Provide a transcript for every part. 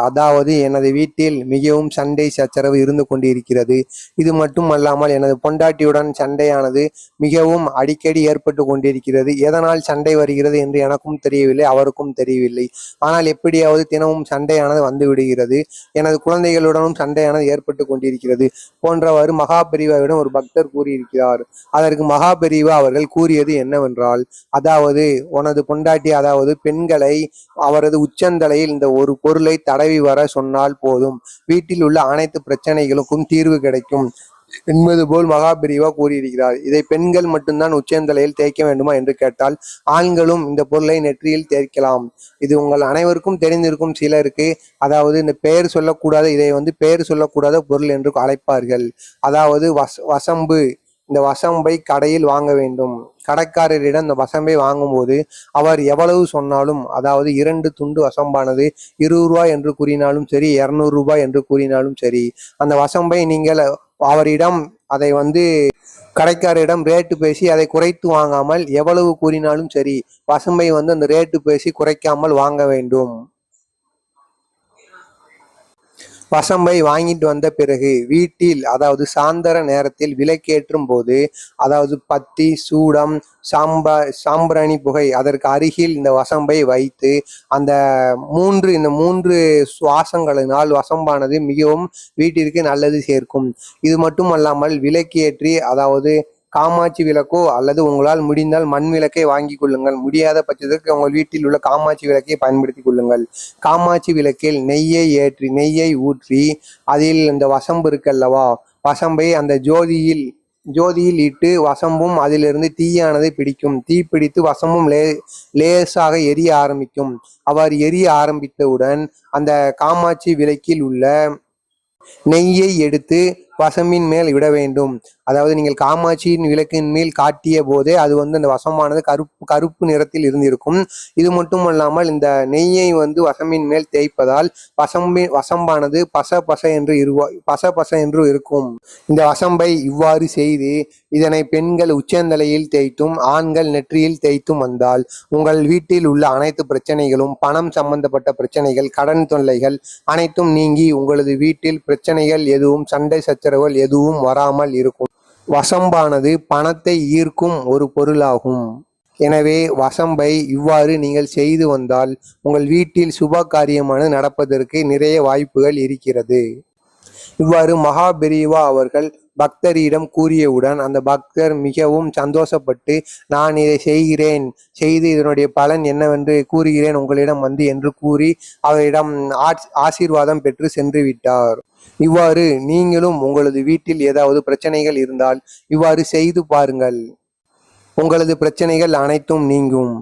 அதாவது எனது வீட்டில் மிகவும் சண்டை சச்சரவு இருந்து கொண்டிருக்கிறது. இது மட்டுமல்லாமல் எனது பொண்டாட்டியுடன் சண்டையானது மிகவும் அடிக்கடி ஏற்பட்டு கொண்டிருக்கிறது. எதனால் சண்டை வருகிறது என்று எனக்கும் தெரியவில்லை, அவருக்கும் தெரியவில்லை. ஆனால் எப்படியாவது தினமும் சண்டையானது வந்து விடுகிறது. எனது குழந்தைகளுடனும் சண்டையானது ஏற்பட்டு கொண்டிருக்கிறது போன்றவாறு மகாபெரிவாவிடம் ஒரு பக்தர் கூறியிருக்கிறார். அதற்கு மகாபெரிவா அவர்கள் கூறியது என்னவென்றால், அதாவது உனது பொண்டாட்டி அதாவது பெண்களை அவரது உச்சந்தலையில் இந்த ஒரு பொருளை தடவி வர சொன்னால் போதும், வீட்டில் உள்ள அனைத்து பிரச்சனைகளுக்கும் தீர்வு கிடைக்கும் என்பது போல் மகாபெரிவா கூறியிருக்கிறார். இதை பெண்கள் மட்டும்தான் உச்சந்தலையில் தேய்க்க வேண்டுமா என்று கேட்டால், ஆண்களும் இந்த பொருளை நெற்றியில் தேய்க்கலாம். இது உங்கள் அனைவருக்கும் தெரிந்திருக்கும். சிலருக்கு அதாவது இந்த பெயர் சொல்லக்கூடாத இதை பெயர் சொல்லக்கூடாத பொருள் என்று அழைப்பார்கள். அதாவது வசம்பு. இந்த வசம்பை கடையில் வாங்க வேண்டும். கடைக்காரரிடம் இந்த வசம்பை வாங்கும்போது அவர் எவ்வளவு சொன்னாலும், அதாவது 2 துண்டு வசம்பானது 20 ரூபாய் என்று கூறினாலும் சரி, 200 ரூபாய் என்று கூறினாலும் சரி, அந்த வசம்பை நீங்கள் அவரிடம் அதை கடைக்காரரிடம் ரேட்டு பேசி அதை குறைத்து வாங்காமல், எவ்வளவு கூறினாலும் சரி வசம்பை அந்த ரேட்டு பேசி குறைக்காமல் வாங்க வேண்டும். வசம்பை வாங்கிட்டு வந்த பிறகு வீட்டில் அதாவது சாயந்தர நேரத்தில் விளக்கேற்றும் போது, அதாவது பத்தி, சூடம், சாம்பிராணி புகை அதற்கு அருகில் இந்த வசம்பை வைத்து இந்த 3 சுவாசங்களினால் வசம்பானது மிகவும் வீட்டிற்கு நல்லது சேர்க்கும். இது மட்டுமல்லாமல் விளக்கேற்றி, அதாவது காமாட்சி விளக்கோ அல்லது உங்களால் முடிந்தால் மண் விளக்கை வாங்கி கொள்ளுங்கள். முடியாத பட்சத்திற்கு உங்கள் வீட்டில் உள்ள காமாட்சி விளக்கை பயன்படுத்தி கொள்ளுங்கள். காமாட்சி விளக்கில் நெய்யை ஊற்றி அதில் இந்த வசம்பு இருக்கல்லவா, வசம்பை அந்த ஜோதியில் இட்டு வசம்பும் அதிலிருந்து தீயானதை பிடிக்கும். தீ பிடித்து வசம்பும் லேசாக எரிய ஆரம்பிக்கும். அவர் எரிய ஆரம்பித்தவுடன் அந்த காமாட்சி விளக்கில் உள்ள நெய்யை எடுத்து வசம்பின் மேல் விட வேண்டும். அதாவது நீங்கள் காமாட்சியின் விளக்கின் மேல் காட்டிய போதே அது அந்த வசமானது கருப்பு நிறத்தில் இருந்திருக்கும். இது மட்டுமல்லாமல் இந்த நெய்யை வசம்பின் மேல் தேய்ப்பதால் வசம்பானது பச என்று இருக்கும். இந்த வசம்பை இவ்வாறு செய்து இதனை பெண்கள் உச்சந்தலையில் தேய்த்தும் ஆண்கள் நெற்றியில் தேய்த்தும் வந்தால் உங்கள் வீட்டில் உள்ள அனைத்து பிரச்சனைகளும், பணம் சம்பந்தப்பட்ட பிரச்சனைகள், கடன் தொல்லைகள் அனைத்தும் நீங்கி உங்களது வீட்டில் பிரச்சனைகள் எதுவும், சண்டை சச்சரவுகள் எதுவும் வராமல் இருக்கும். வசம்பானது பணத்தை ஈர்க்கும் ஒரு பொருளாகும். எனவே வசம்பை இவ்வாறு நீங்கள் செய்து வந்தால் உங்கள் வீட்டில் சுப காரியமானது நடப்பதற்கு நிறைய வாய்ப்புகள் இருக்கிறது. இவ்வாறு மகாபெரிவா அவர்கள் பக்தரிடம் கூறியவுடன் அந்த பக்தர் மிகவும் சந்தோஷப்பட்டு, நான் இதை செய்து இதனுடைய பலன் என்னவென்று கூறுகிறேன் உங்களிடம் என்று கூறி அவரிடம் ஆசீர்வாதம் பெற்று சென்று விட்டார். இவ்வாறு நீங்களும் உங்களது வீட்டில் ஏதாவது பிரச்சனைகள் இருந்தால் இவ்வாறு செய்து பாருங்கள், உங்களது பிரச்சனைகள் அனைத்தும் நீங்கும்.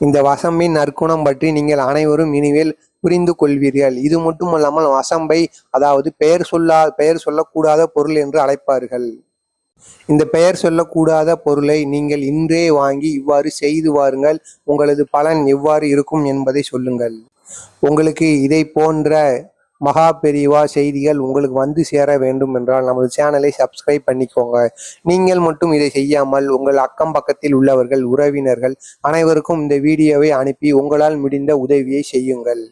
இந்த வசம்பின் நற்குணம் பற்றி நீங்கள் அனைவரும் இனிமேல் புரிந்து கொள்வீர்கள். இது மட்டுமல்லாமல் வசம்பை அதாவது பெயர் சொல்லக்கூடாத பொருள் என்று அழைப்பார்கள். இந்த பெயர் சொல்லக்கூடாத பொருளை நீங்கள் இன்றே வாங்கி இவ்வாறு செய்து வாருங்கள். உங்களது பலன் எவ்வாறு இருக்கும் என்பதை சொல்லுங்கள். உங்களுக்கு இதை போன்ற மகாபெரிவா செய்திகள் உங்களுக்கு சேர வேண்டும் என்றால் நமது சேனலை சப்ஸ்கிரைப் பண்ணிக்கோங்க. நீங்கள் மட்டும் இதை செய்யாமல் உங்கள் அக்கம் பக்கத்தில் உள்ளவர்கள், உறவினர்கள் அனைவருக்கும் இந்த வீடியோவை அனுப்பி உங்களால் முடிந்த உதவியை செய்யுங்கள்.